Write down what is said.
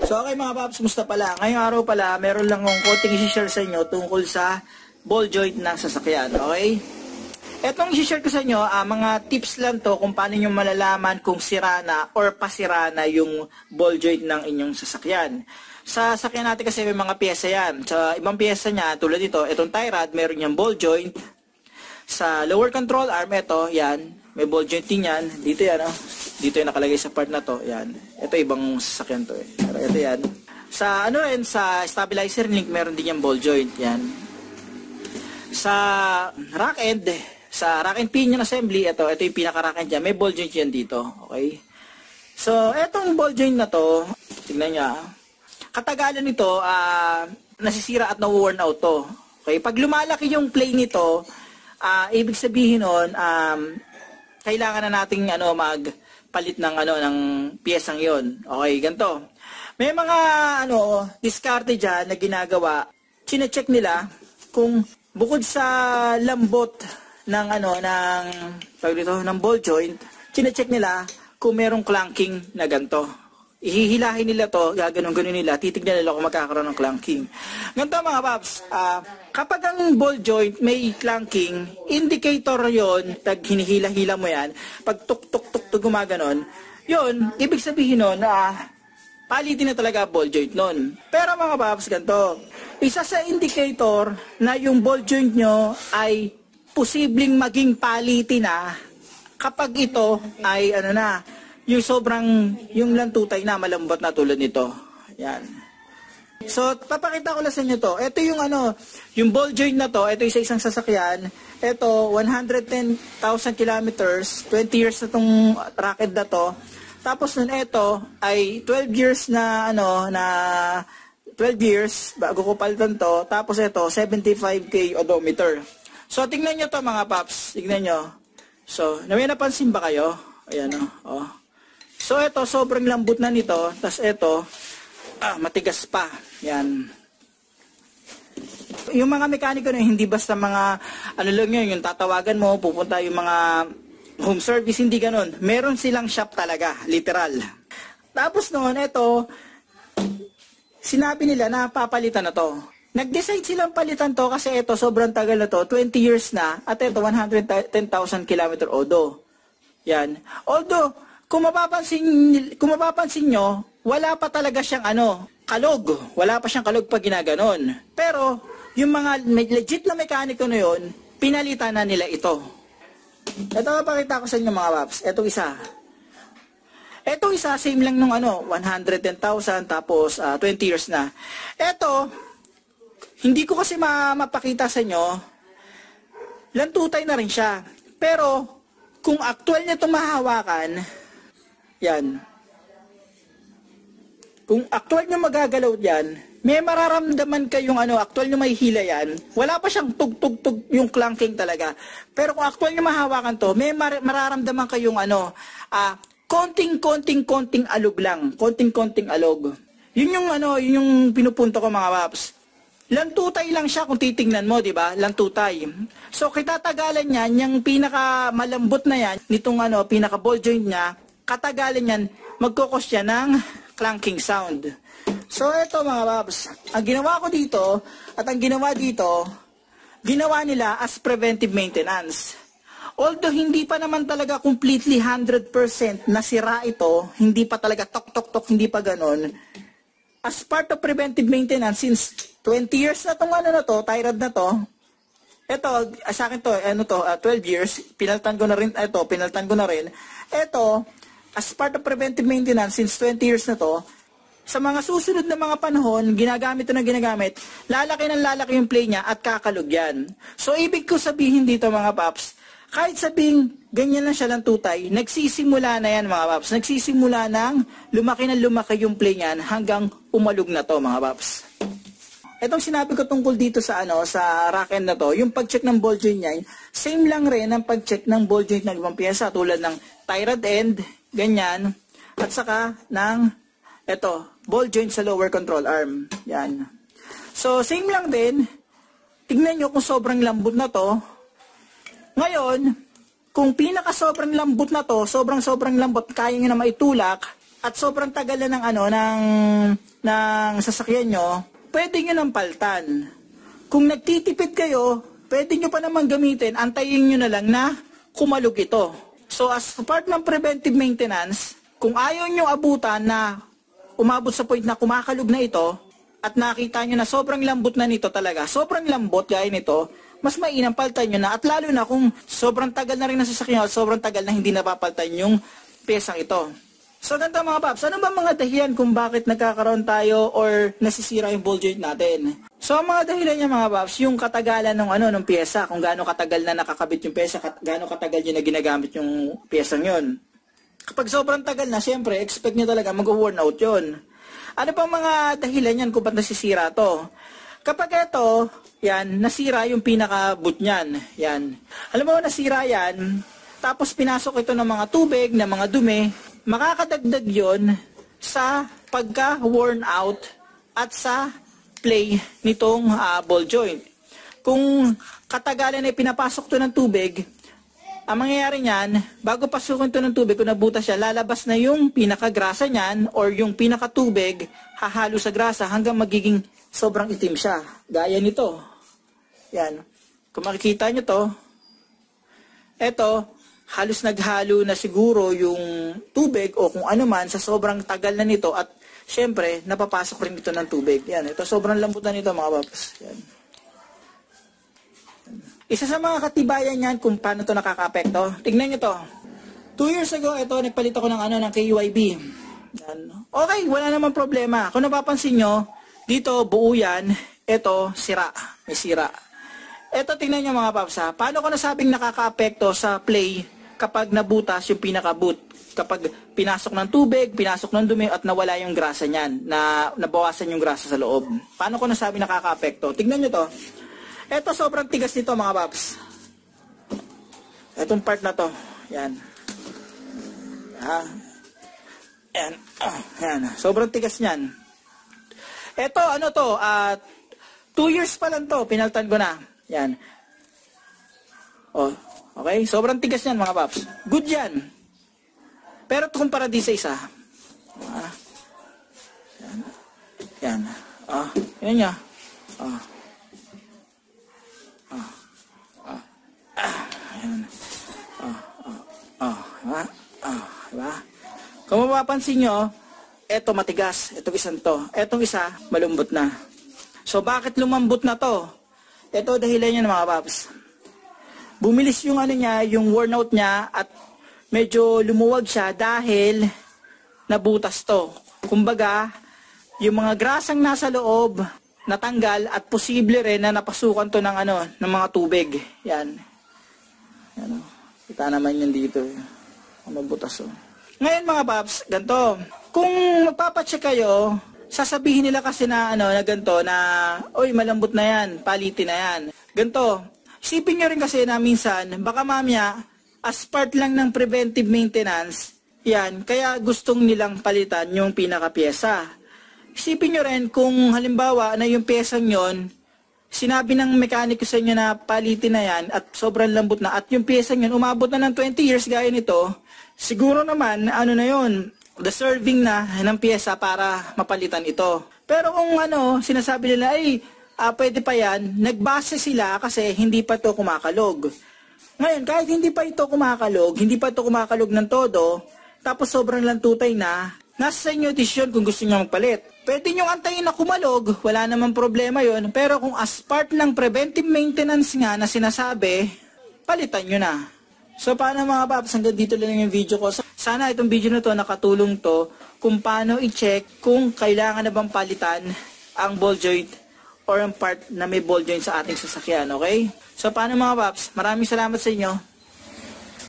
So okay mga paps, musta pala? Ngayong araw pala, meron lang akong konting i-share sa inyo tungkol sa ball joint ng sasakyan, okay? Etong i-share ko sa inyo, mga tips lang to kung paano nyo malalaman kung sira na or pasira na yung ball joint ng inyong sasakyan. Sa sasakyan natin kasi may mga pyesa yan. Sa ibang pyesa niya, tulad dito, itong tie rod, meron niyang ball joint. Sa lower control arm, ito, yan, may ball joint din yan. Dito yan, oh. Dito yung nakalagay sa part na to, yan. Ito ibang sasakyan to eh. Pero ito yan. Sa ano rin, sa stabilizer link, meron din yung ball joint, yan. Sa rack end pinion assembly, ito yung pinaka-rack end dyan. May ball joint yan dito, okay? So, etong ball joint na to, tignan nyo, katagalan nito, nasisira at na-worn out to. Okay? Pag lumalaki yung play nito, ibig sabihin nun, kailangan na nating magpalit ng ng piyesang 'yon. Okay, ganito. May mga diskarte diyan na ginagawa. Chine-check nila kung bukod sa lambot ng ng ball joint, chine-check nila kung merong clanking na ganito. Ihihilahin nila to, gaganon-ganon nila, titignan nila kung magkakaroon ng clanking. Ganito mga paps, kapag ang ball joint may clanking, indicator yon, tag hinihila-hila mo yan, pag tuk-tuk-tuk gumaganon, yon, ibig sabihin nun, palitin na talaga ball joint nun. Pero mga paps, ganito, isa sa indicator na yung ball joint nyo ay posibleng maging palitin na kapag ito ay yung lantutay na malambot na tulad nito. Yan. So, papakita ko lang sa inyo to. Ito yung ball joint na to, ito isa isang sasakyan. Ito, 110,000 kilometers, 20 years na tong racket na to. Tapos nun ito ay 12 years na 12 years bago ko palitan to. Tapos ito, 75k odometer. So, tingnan nyo to mga paps. Tingnan nyo. So, may napansin ba kayo? Ayan oh. So, ito, sobrang lambot na nito. Tapos, ito, matigas pa. Yan. Yung mga mekaniko na hindi basta mga, lang yun, yung tatawagan mo, pupunta yung mga home service, hindi ganun. Meron silang shop talaga, literal. Tapos noon, ito, sinabi nila na papalitan na to. Nag-decide silang palitan to kasi ito, sobrang tagal na to, 20 years na, at ito, 110,000 km odo. Yan. Although, kung mapapansin nyo, wala pa talaga siyang kalog. Wala pa siyang kalog pag ginaganon. Pero, yung mga legit na mekaniko na yun, pinalitan na nila ito. Ito mapakita ko sa inyo mga paps. Itong isa. Itong isa, same lang nung 110,000 tapos 20 years na. Ito, hindi ko kasi mapakita sa inyo, lantutay na rin siya. Pero, kung actual niya itong mahawakan, yan. Kung actual nyo magagalaw yan, may mararamdaman kayong actual nyo may hila yan. Wala pa siyang tug-tug-tug yung clanking talaga. Pero kung actual nyo mahawakan to, may mararamdaman kayong konting alog lang. Konting alog. Yun yung pinupunto ko mga paps. Lantutay lang siya kung titingnan mo, di ba? Lantutay. So, kitatagalan niyan, yung pinaka malambot na yan, nitong pinaka ball joint niya, katagalan yan, magkukos siya ng clanking sound. So, ito mga paps, ang ginawa ko dito, at ang ginawa dito, ginawa nila as preventive maintenance. Although, hindi pa naman talaga completely 100% nasira ito, hindi pa talaga tok-tok-tok, hindi pa ganon. As part of preventive maintenance, since 20 years na itong tie rod na to, ito, sa akin to, 12 years, pinaltan ko na rin. Ito, as part of preventive maintenance, since 20 years na to, sa mga susunod na mga panahon, ginagamit lalaki yung play niya at kakalog yan. So, ibig ko sabihin dito mga paps, kahit sabing ganyan lang siya lang tutay, nagsisimula na yan mga paps. Nagsisimula ng lumaki yung play niyan hanggang umalog na to mga paps. Itong sinabi ko tungkol dito sa sa rack end na to, yung pag-check ng ball joint niya, same lang rin ang pag-check ng ball joint ng ibang piyesa tulad ng tie rod end, ganyan, at saka ng ball joint sa lower control arm. Yan. So, same lang din. Tingnan nyo kung sobrang lambot na to. Ngayon, kung pinaka sobrang lambot na to, sobrang lambot, kaya nyo na maitulak, at sobrang tagal na ng ng sasakyan nyo, pwede nyo nang paltan. Kung nagtitipid kayo, pwede nyo pa naman gamitin, antayin nyo na lang na kumalog ito. So as part ng preventive maintenance, kung ayaw nyo abutan na umabot sa point na kumakalog na ito, at nakita nyo na sobrang lambot na nito talaga, sobrang lambot gaya nito, mas mainam paltan nyo na, at lalo na kung sobrang tagal na rin nasasakyan at sobrang tagal na hindi napapaltan yung pyesang ito. So ganito mga paps, ano ba mga dahilan kung bakit nagkakaroon tayo or nasisira yung ball joint natin? So ang mga dahilan niya mga paps, yung katagalan ng pyesa, kung gaano katagal na nakakabit yung pyesa, gaano katagal yun na ginagamit yung pyesang yun. Kapag sobrang tagal na, syempre, expect nyo talaga mag-worn out yun. Ano pang mga dahilan yan kung ba't nasisira to? Kapag ito, yan, nasira yung pinaka-boot niyan. Yan. Alam mo, nasira yan, tapos pinasok ito ng mga tubig, ng mga dumi, makakadagdag yon sa pagka-worn out at sa play nitong ball joint. Kung katagalan ay pinapasok to ng tubig, ang mangyayari niyan, bago pasukin ito ng tubig, kung nabutas siya, lalabas na yung pinakagrasa niyan or yung pinakatubig, hahalo sa grasa hanggang magiging sobrang itim siya. Gaya nito. Yan. Kung makikita nyo to, eto, halos naghalo na siguro yung tubig o kung ano man sa sobrang tagal na nito at syempre, napapasok rin ito ng tubig. Yan. Ito, sobrang lambot na nito mga paps. Yan. Isa sa mga katibayan yan kung paano ito nakaka-apekto. Tignan nyo to. 2 years ago, ito, nagpalit ako ng KYB. Yan. Okay, wala namang problema. Kung napapansin nyo, dito, buo yan. Ito, sira. May sira. Ito, tingnan nyo mga paps ha. Paano ko nasabing nakaka-apekto sa play kapag nabutas yung pinaka-boot? Kapag pinasok ng tubig, pinasok ng dumi at nawala yung grasa niyan. Nabawasan yung grasa sa loob. Paano ko nasabing nakaka-apekto? Tignan nyo to. Ito, sobrang tigas nito mga paps. Itong part na to. Yan. Yan. Yan. Sobrang tigas niyan. Ito, ano to? 2 years pa lang to. Pinaltan ko na. Yan. Oh, okay? Sobrang tigas niyan mga paps. Good yan. Pero kumpara din sa isa. Yan. Yan. Yan niya. Diba? Kung mapapansin nyo, eto matigas, etong isang to. Etong isa, malumbot na. So, bakit lumambot na to? Ito dahilan niya mga paps. Bumilis yung niya, yung wornout niya at medyo lumuwag siya dahil nabutas to. Kumbaga, yung mga grasang nasa loob natanggal at posible rin na napasukan to ng ng mga tubig. Yan. Yan. Kita naman yan dito. Mabutas oh. Ngayon mga paps, ganito. Kung magpapacheck kayo, sasabihin nila kasi na na ganito na, oy malambot na yan, palitin na yan. Ganito. Isipin nyo rin kasi na minsan, baka mamaya, as part lang ng preventive maintenance, yan, kaya gustong nilang palitan yung pinaka-pyesa. Isipin nyo rin kung halimbawa na yung pyesang yon, sinabi ng mekaniko sa inyo na palitin na yan at sobrang lambot na at yung pyesang yun umabot na ng 20 years gaya nito, siguro naman na yun, deserving na ng pyesa para mapalitan ito. Pero kung sinasabi nila ay pwede pa yan, nagbase sila kasi hindi pa ito kumakalog. Ngayon, kahit hindi pa ito kumakalog ng todo, tapos sobrang lantutay na, nasa sa inyo desisyon kung gusto nyo magpalit. Pwede nyo antayin na kumalog, wala namang problema yon. Pero kung as part ng preventive maintenance nga na sinasabi, palitan nyo na. So paano mga paps, hanggang dito lang yung video ko. Sana itong video na to nakatulong to kung paano i-check kung kailangan na bang palitan ang ball joint or ang part na may ball joint sa ating sasakyan, okay? So paano mga paps, maraming salamat sa inyo.